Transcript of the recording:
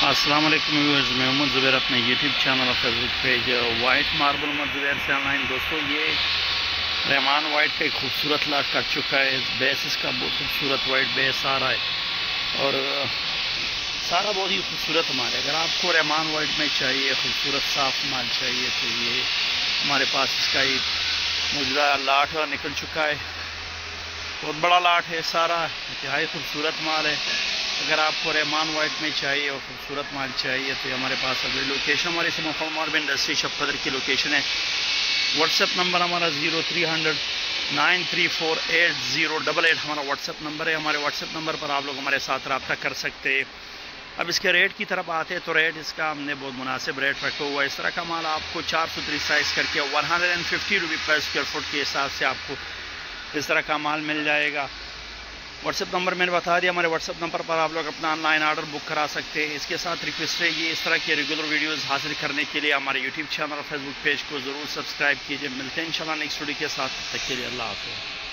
السلام علیکم ویورز، میں محمد زبیر اپنے یوٹیوب چینل اور فیس بک پیج وائٹ ماربل محمد زبیر سے آن لائن۔ دوستوں، یہ رحمان وائٹ کا ایک خوبصورت لاٹ کٹ چکا ہے۔ بیس اس کا بہت خوبصورت وائٹ بیس آ رہا ہے اور سارا بہت ہی خوبصورت مال ہے۔ اگر آپ کو رحمان وائٹ میں چاہیے، خوبصورت صاف مال چاہیے، تو یہ ہمارے پاس اس کا ایک موجودہ لاٹ نکل چکا ہے۔ بہت بڑا لاٹ ہے، سارا انتہائی خوبصورت مال ہے۔ اگر آپ کو رحمان وائٹ میں چاہیے اور خوبصورت مال چاہیے تو یہ ہمارے پاس ابھی لوکیشن ہماری سے ماربل انڈسٹری شپدر کی لوکیشن ہے۔ واٹس ایپ نمبر ہمارا 0300 9348088 ہمارا واٹس ایپ نمبر ہے۔ ہمارے واٹس ایپ نمبر پر آپ لوگ ہمارے ساتھ رابطہ کر سکتے ہیں۔ اب اس کے ریٹ کی طرف آتے ہیں تو ریٹ اس کا ہم نے بہت مناسب ریٹ رکھا ہوا ہے۔ اس طرح کا مال آپ کو 4 فٹ سائز کر کے 150 روپے پر اسکوائر فٹ کے حساب سے آپ کو اس طرح کا مال مل جائے گا۔ واٹس ایپ نمبر میں نے بتا دیا، ہمارے واٹس ایپ نمبر پر آپ لوگ اپنا آن لائن آرڈر بک کرا سکتے ہیں۔ اس کے ساتھ ریکویسٹ ہے یہ اس طرح کے ریگولر ویڈیوز حاصل کرنے کے لیے ہمارے یوٹیوب چینل اور فیس بک پیج کو ضرور سبسکرائب کیجیے۔ ملتے ہیں انشاءاللہ نیکسٹ ویڈیو کے ساتھ، تب تک کے لیے اللہ حافظ۔